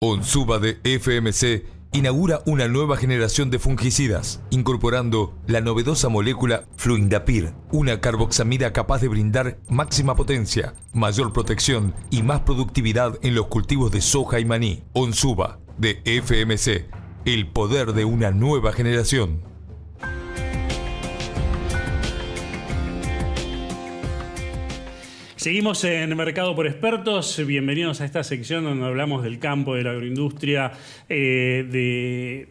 Onsuba de FMC inaugura una nueva generación de fungicidas, incorporando la novedosa molécula Fluindapyr, una carboxamida capaz de brindar máxima potencia, mayor protección y más productividad en los cultivos de soja y maní. Onsuba de FMC, el poder de una nueva generación. Seguimos en Mercado por Expertos. Bienvenidos a esta sección donde hablamos del campo, de la agroindustria, de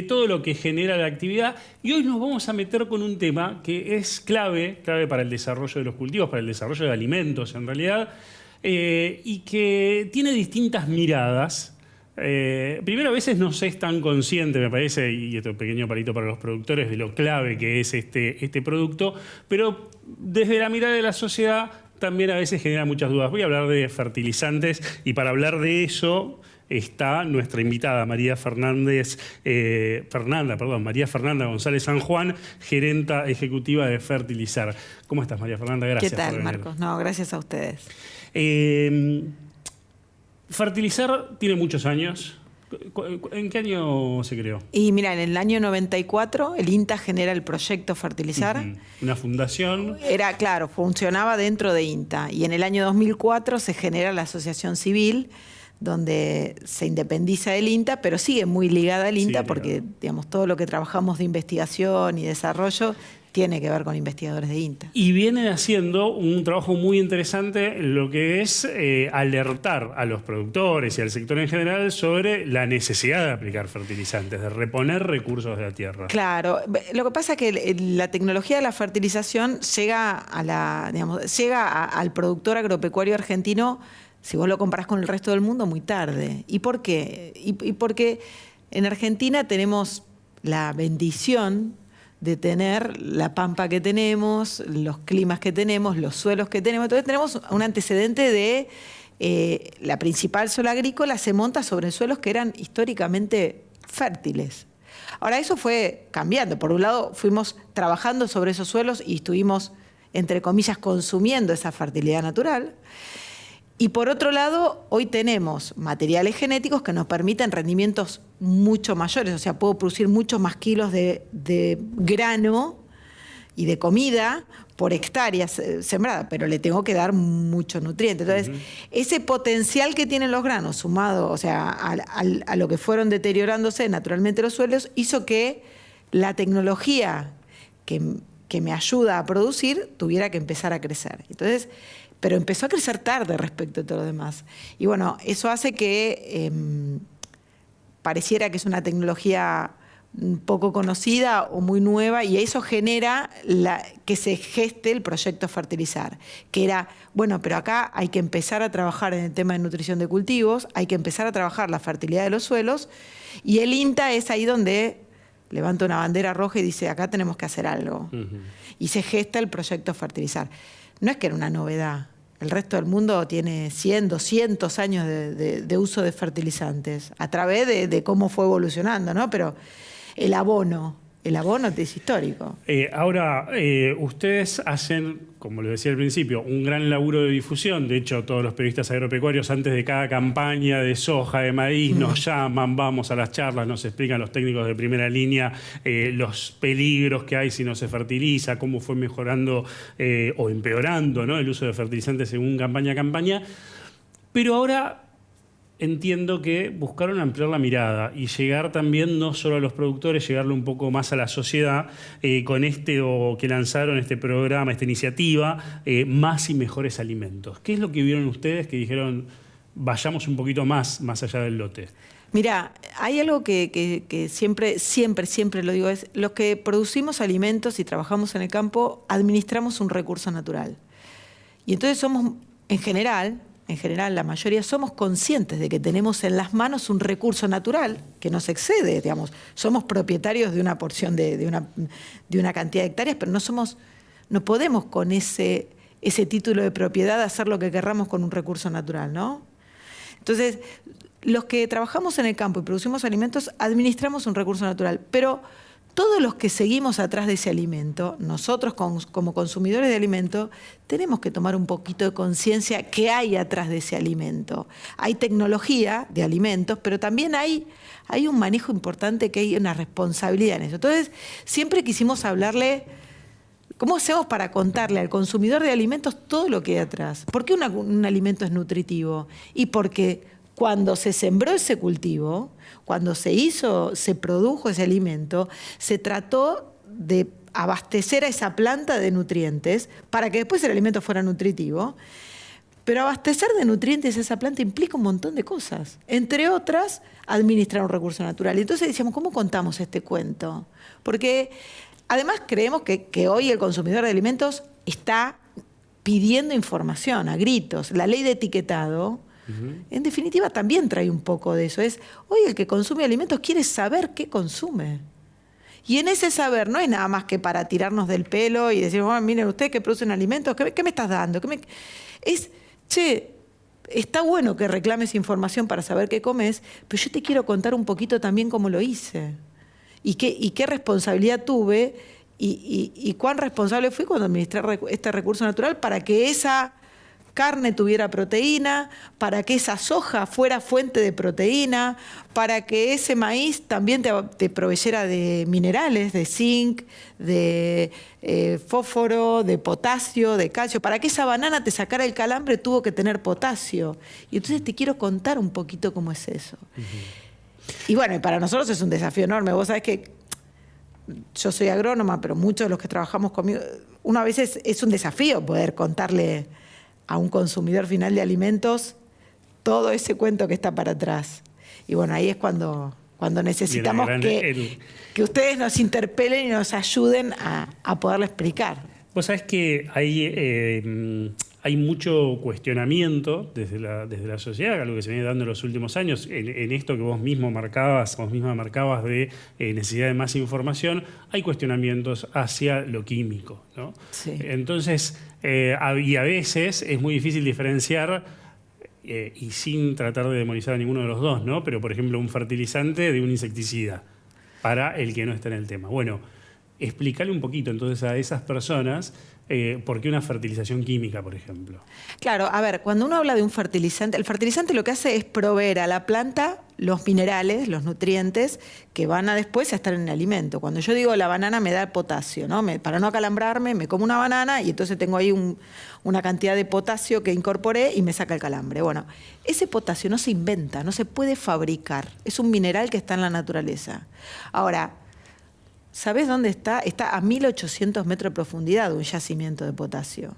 todo lo que genera la actividad. Y hoy nos vamos a meter con un tema que es clave para el desarrollo de los cultivos, para el desarrollo de alimentos en realidad, y que tiene distintas miradas. Primero, a veces no se es tan consciente, me parece, y esto es un pequeño palito para los productores, de lo clave que es este producto, pero desde la mirada de la sociedad también a veces genera muchas dudas. Voy a hablar de fertilizantes y para hablar de eso está nuestra invitada María Fernanda González San Juan, gerenta ejecutiva de Fertilizar. ¿Cómo estás, María Fernanda? Gracias. ¿Qué tal, Marcos? No, gracias a ustedes. Fertilizar tiene muchos años. ¿En qué año se creó? Y mira, en el año 94 el INTA genera el proyecto Fertilizar. Una fundación. Era, claro, funcionaba dentro de INTA. Y en el año 2004 se genera la asociación civil, donde se independiza del INTA, pero sigue muy ligada al INTA porque, digamos, todo lo que trabajamos de investigación y desarrollo tiene que ver con investigadores de INTA. Y vienen haciendo un trabajo muy interesante en lo que es alertar a los productores y al sector en general sobre la necesidad de aplicar fertilizantes, de reponer recursos de la tierra. Claro, lo que pasa es que la tecnología de la fertilización llega al productor agropecuario argentino, si vos lo comparás con el resto del mundo, muy tarde. ¿Y por qué? Y porque en Argentina tenemos la bendición de tener la pampa que tenemos, los climas que tenemos, los suelos que tenemos. Entonces tenemos un antecedente de la principal zona agrícola se monta sobre suelos que eran históricamente fértiles. Ahora eso fue cambiando. Por un lado fuimos trabajando sobre esos suelos y estuvimos, entre comillas, consumiendo esa fertilidad natural. Y por otro lado, hoy tenemos materiales genéticos que nos permiten rendimientos mucho mayores. O sea, puedo producir muchos más kilos de grano y de comida por hectárea sembrada, pero le tengo que dar mucho nutriente. Entonces, ese potencial que tienen los granos, sumado, o sea, a lo que fueron deteriorándose naturalmente los suelos, hizo que la tecnología que me ayuda a producir tuviera que empezar a crecer. Entonces, pero empezó a crecer tarde respecto a todo lo demás. Y bueno, eso hace que pareciera que es una tecnología poco conocida o muy nueva, y eso genera que se geste el proyecto Fertilizar, que era, bueno, pero acá hay que empezar a trabajar en el tema de nutrición de cultivos, hay que empezar a trabajar la fertilidad de los suelos, y el INTA es ahí donde levanta una bandera roja y dice, acá tenemos que hacer algo. Y se gesta el proyecto Fertilizar. No es que era una novedad. El resto del mundo tiene 100, 200 años de uso de fertilizantes a través de cómo fue evolucionando, ¿no? Pero el abono es histórico. Ahora, ustedes hacen, como les decía al principio, un gran laburo de difusión. De hecho, todos los periodistas agropecuarios antes de cada campaña de soja, de maíz, nos llaman, vamos a las charlas, nos explican los técnicos de primera línea los peligros que hay si no se fertiliza, cómo fue mejorando o empeorando, ¿no?, el uso de fertilizantes según campaña a campaña. Pero ahora entiendo que buscaron ampliar la mirada y llegar también no solo a los productores, llegarle un poco más a la sociedad con que lanzaron este programa, esta iniciativa, Más y Mejores Alimentos. ¿Qué es lo que vieron ustedes que dijeron, vayamos un poquito más allá del lote? Mira, hay algo que siempre lo digo, es los que producimos alimentos y trabajamos en el campo, administramos un recurso natural. Y entonces somos, en general, la mayoría somos conscientes de que tenemos en las manos un recurso natural que nos excede, digamos. Somos propietarios de una porción de una cantidad de hectáreas, pero no podemos con ese título de propiedad hacer lo que querramos con un recurso natural, ¿no? Entonces, los que trabajamos en el campo y producimos alimentos, administramos un recurso natural, pero todos los que seguimos atrás de ese alimento, nosotros como consumidores de alimento, tenemos que tomar un poquito de conciencia qué hay atrás de ese alimento. Hay tecnología de alimentos, pero también hay un manejo importante, que hay una responsabilidad en eso. Entonces, siempre quisimos hablarle, ¿cómo hacemos para contarle al consumidor de alimentos todo lo que hay atrás? ¿Por qué un alimento es nutritivo? Y porque cuando se sembró ese cultivo, cuando se produjo ese alimento, se trató de abastecer a esa planta de nutrientes para que después el alimento fuera nutritivo. Pero abastecer de nutrientes a esa planta implica un montón de cosas. Entre otras, administrar un recurso natural. Y entonces decíamos, ¿cómo contamos este cuento? Porque además creemos que hoy el consumidor de alimentos está pidiendo información a gritos. La ley de etiquetado, en definitiva, también trae un poco de eso. Hoy el que consume alimentos quiere saber qué consume. Y en ese saber no es nada más que para tirarnos del pelo y decir, bueno, miren ustedes que producen alimentos, ¿qué me estás dando? Che, está bueno que reclames información para saber qué comes, pero yo te quiero contar un poquito también cómo lo hice. Y qué responsabilidad tuve y cuán responsable fui cuando administré este recurso natural para que esa carne tuviera proteína, para que esa soja fuera fuente de proteína, para que ese maíz también te proveyera de minerales, de zinc, de fósforo, de potasio, de calcio. Para que esa banana te sacara el calambre tuvo que tener potasio. Y entonces te quiero contar un poquito cómo es eso. Y bueno, para nosotros es un desafío enorme. Vos sabés que yo soy agrónoma, pero muchos de los que trabajamos conmigo, a veces es un desafío poder contarle a un consumidor final de alimentos todo ese cuento que está para atrás. Y bueno, ahí es cuando necesitamos que ustedes nos interpelen y nos ayuden a poderlo explicar. Vos sabés que hay mucho cuestionamiento desde la sociedad, algo que se viene dando en los últimos años, en esto que vos misma marcabas de necesidad de más información. Hay cuestionamientos hacia lo químico, ¿no? Sí. Entonces, y a veces es muy difícil diferenciar, y sin tratar de demonizar a ninguno de los dos, ¿no? Pero, por ejemplo, un fertilizante de un insecticida, para el que no está en el tema. Bueno, explícale un poquito entonces a esas personas por qué una fertilización química, por ejemplo. Claro, a ver, cuando uno habla de un fertilizante, el fertilizante lo que hace es proveer a la planta los minerales, los nutrientes que van a después a estar en el alimento. Cuando yo digo la banana me da potasio, ¿no? Para no acalambrarme me como una banana y entonces tengo ahí una cantidad de potasio que incorporé y me saca el calambre. Bueno, ese potasio no se inventa, no se puede fabricar. Es un mineral que está en la naturaleza. Ahora, ¿sabés dónde está? Está a 1800 metros de profundidad un yacimiento de potasio.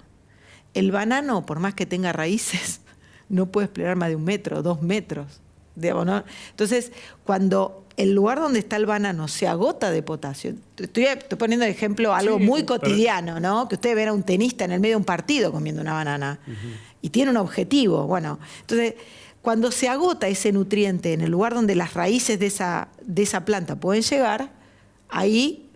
El banano, por más que tenga raíces, no puede explorar más de 1 metro, 2 metros. Digamos, ¿no? Entonces, cuando el lugar donde está el banano se agota de potasio, estoy poniendo de ejemplo algo muy cotidiano, ¿no? Que ustedes ven a un tenista en el medio de un partido comiendo una banana y tiene un objetivo. Bueno, entonces, cuando se agota ese nutriente en el lugar donde las raíces de esa planta pueden llegar, ahí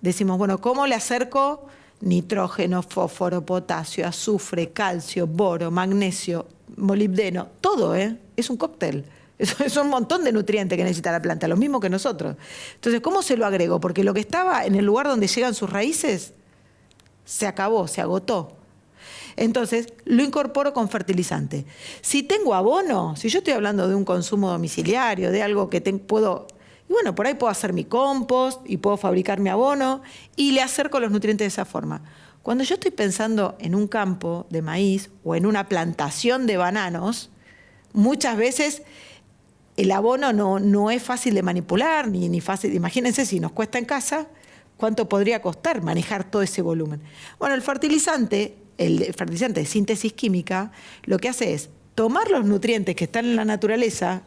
decimos, bueno, ¿cómo le acerco nitrógeno, fósforo, potasio, azufre, calcio, boro, magnesio, molibdeno? Todo, es un cóctel. Es un montón de nutrientes que necesita la planta, lo mismo que nosotros. Entonces, ¿cómo se lo agrego? Porque lo que estaba en el lugar donde llegan sus raíces se acabó, se agotó. Entonces, lo incorporo con fertilizante. Si tengo abono, si yo estoy hablando de un consumo domiciliario, de algo que puedo... Y bueno, por ahí puedo hacer mi compost y puedo fabricar mi abono y le acerco los nutrientes de esa forma. Cuando yo estoy pensando en un campo de maíz o en una plantación de bananos, muchas veces el abono no es fácil de manipular ni fácil. Imagínense si nos cuesta en casa, ¿cuánto podría costar manejar todo ese volumen? Bueno, el fertilizante de síntesis química, lo que hace es tomar los nutrientes que están en la naturaleza,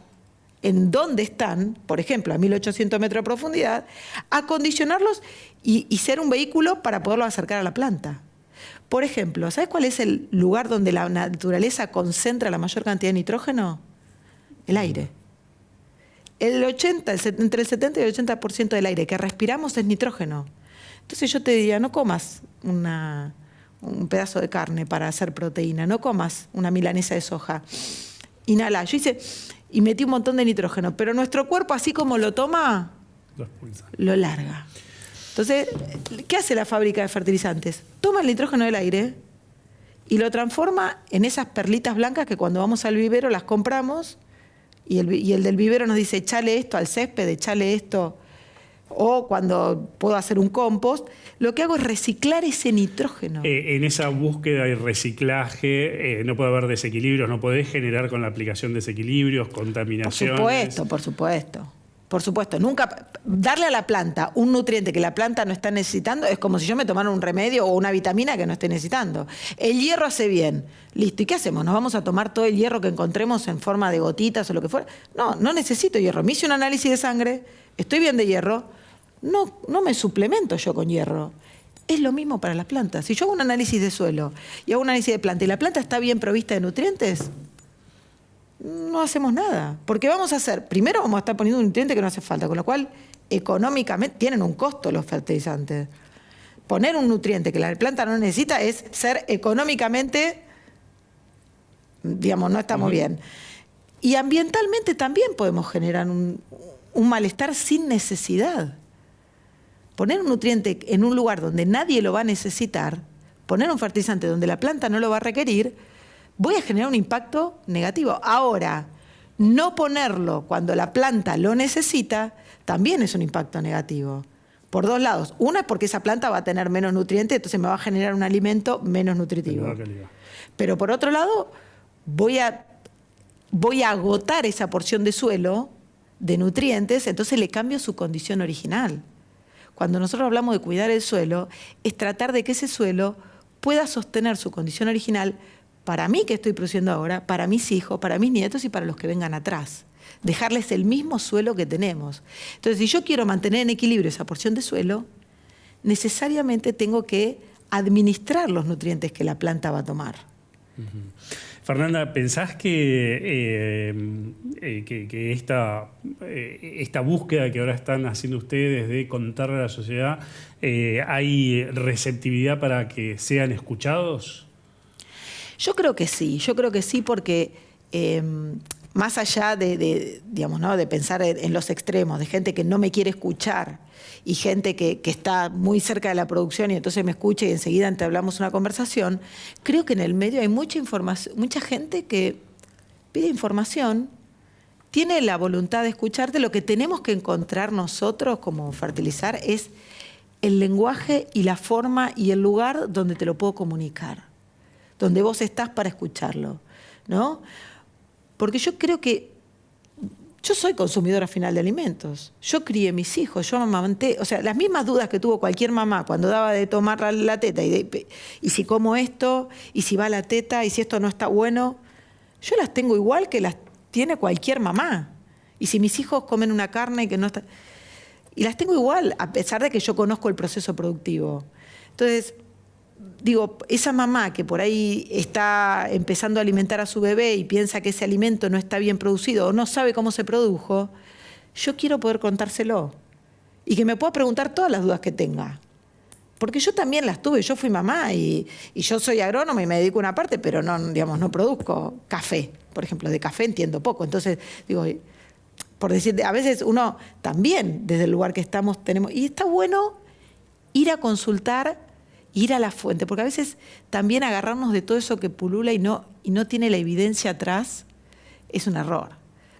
en donde están, por ejemplo, a 1800 metros de profundidad, acondicionarlos y ser un vehículo para poderlo acercar a la planta. Por ejemplo, ¿sabes cuál es el lugar donde la naturaleza concentra la mayor cantidad de nitrógeno? El aire. Entre el 70 y el 80% del aire que respiramos es nitrógeno. Entonces yo te diría, no comas un pedazo de carne para hacer proteína, no comas una milanesa de soja. Inhala. Yo hice... Y metí un montón de nitrógeno, pero nuestro cuerpo, así como lo toma, lo larga. Entonces, ¿qué hace la fábrica de fertilizantes? Toma el nitrógeno del aire y lo transforma en esas perlitas blancas que cuando vamos al vivero las compramos y el del vivero nos dice, echale esto al césped, echale esto, o cuando puedo hacer un compost, lo que hago es reciclar ese nitrógeno. En esa búsqueda y reciclaje no puede haber desequilibrios, no podés generar con la aplicación desequilibrios, contaminaciones. Por supuesto. Por supuesto, nunca darle a la planta un nutriente que la planta no está necesitando es como si yo me tomara un remedio o una vitamina que no esté necesitando. El hierro hace bien. Listo, ¿y qué hacemos? ¿Nos vamos a tomar todo el hierro que encontremos en forma de gotitas o lo que fuera? No, no necesito hierro. Me hice un análisis de sangre, estoy bien de hierro, no me suplemento yo con hierro. Es lo mismo para las plantas. Si yo hago un análisis de suelo y hago un análisis de planta y la planta está bien provista de nutrientes, no hacemos nada. Porque vamos a hacer, primero vamos a estar poniendo un nutriente que no hace falta, con lo cual económicamente tienen un costo los fertilizantes. Poner un nutriente que la planta no necesita es ser económicamente, digamos, no estamos bien. Y ambientalmente también podemos generar un malestar sin necesidad. Poner un nutriente en un lugar donde nadie lo va a necesitar, poner un fertilizante donde la planta no lo va a requerir, voy a generar un impacto negativo. Ahora, no ponerlo cuando la planta lo necesita también es un impacto negativo. Por dos lados. Una es porque esa planta va a tener menos nutrientes, entonces me va a generar un alimento menos nutritivo. Pero por otro lado, voy a agotar esa porción de suelo de nutrientes, entonces le cambio su condición original. Cuando nosotros hablamos de cuidar el suelo, es tratar de que ese suelo pueda sostener su condición original para mí que estoy produciendo ahora, para mis hijos, para mis nietos y para los que vengan atrás. Dejarles el mismo suelo que tenemos. Entonces, si yo quiero mantener en equilibrio esa porción de suelo, necesariamente tengo que administrar los nutrientes que la planta va a tomar. Fernanda, ¿pensás que esta búsqueda que ahora están haciendo ustedes de contarle a la sociedad, hay receptividad para que sean escuchados? Yo creo que sí porque más allá digamos, ¿no?, de pensar en los extremos, de gente que no me quiere escuchar y gente que está muy cerca de la producción y entonces me escucha y enseguida entablamos una conversación, creo que en el medio hay mucha gente que pide información, tiene la voluntad de escucharte. Lo que tenemos que encontrar nosotros como Fertilizar es el lenguaje y la forma y el lugar donde te lo puedo comunicar, donde vos estás para escucharlo, ¿no? Porque yo creo que yo soy consumidora final de alimentos. Yo crié mis hijos, yo amamanté. O sea, las mismas dudas que tuvo cualquier mamá cuando daba de tomar la teta y si como esto, y si va la teta, y si esto no está bueno, yo las tengo igual que las tiene cualquier mamá. Y si mis hijos comen una carne que no está... Y las tengo igual, a pesar de que yo conozco el proceso productivo. Entonces, digo, esa mamá que por ahí está empezando a alimentar a su bebé y piensa que ese alimento no está bien producido o no sabe cómo se produjo, yo quiero poder contárselo y que me pueda preguntar todas las dudas que tenga. Porque yo también las tuve, yo fui mamá y yo soy agrónoma y me dedico a una parte, pero no, digamos, no produzco café. Por ejemplo, de café entiendo poco. Entonces, digo, por decir, a veces uno también, desde el lugar que estamos, tenemos... Y está bueno ir a consultar, ir a la fuente, porque a veces también agarrarnos de todo eso que pulula y no tiene la evidencia atrás es un error.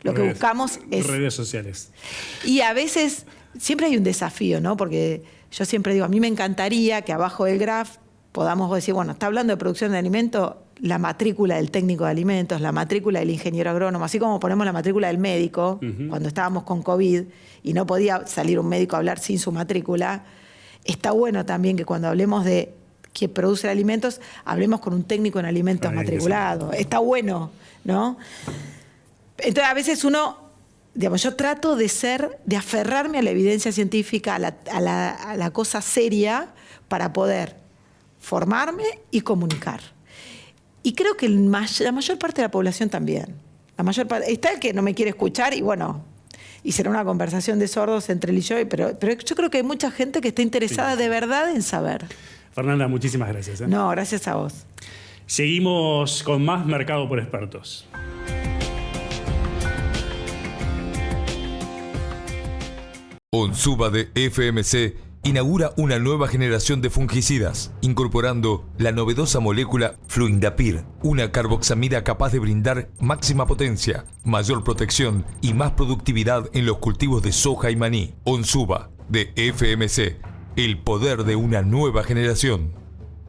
Lo que buscamos es... Redes sociales. Y a veces siempre hay un desafío, ¿no? Porque yo siempre digo, a mí me encantaría que abajo del graph podamos decir, bueno, está hablando de producción de alimentos, la matrícula del técnico de alimentos, la matrícula del ingeniero agrónomo, así como ponemos la matrícula del médico, cuando estábamos con COVID y no podía salir un médico a hablar sin su matrícula. Está bueno también que cuando hablemos de quien produce alimentos, hablemos con un técnico en alimentos matriculado. Está bueno, ¿no? Entonces, a veces uno, digamos, yo trato de aferrarme a la evidencia científica, a la cosa seria, para poder formarme y comunicar. Y creo que la mayor parte de la población también. La mayor parte, está el que no me quiere escuchar y bueno... Y será una conversación de sordos entre él y yo, pero yo creo que hay mucha gente que está interesada de verdad en saber. Fernanda, muchísimas gracias. No, gracias a vos. Seguimos con más Mercado por Expertos. Onsuba de FMC inaugura una nueva generación de fungicidas, incorporando la novedosa molécula Fluindapyr, una carboxamida capaz de brindar máxima potencia, mayor protección y más productividad en los cultivos de soja y maní. Onsuba, de FMC, el poder de una nueva generación.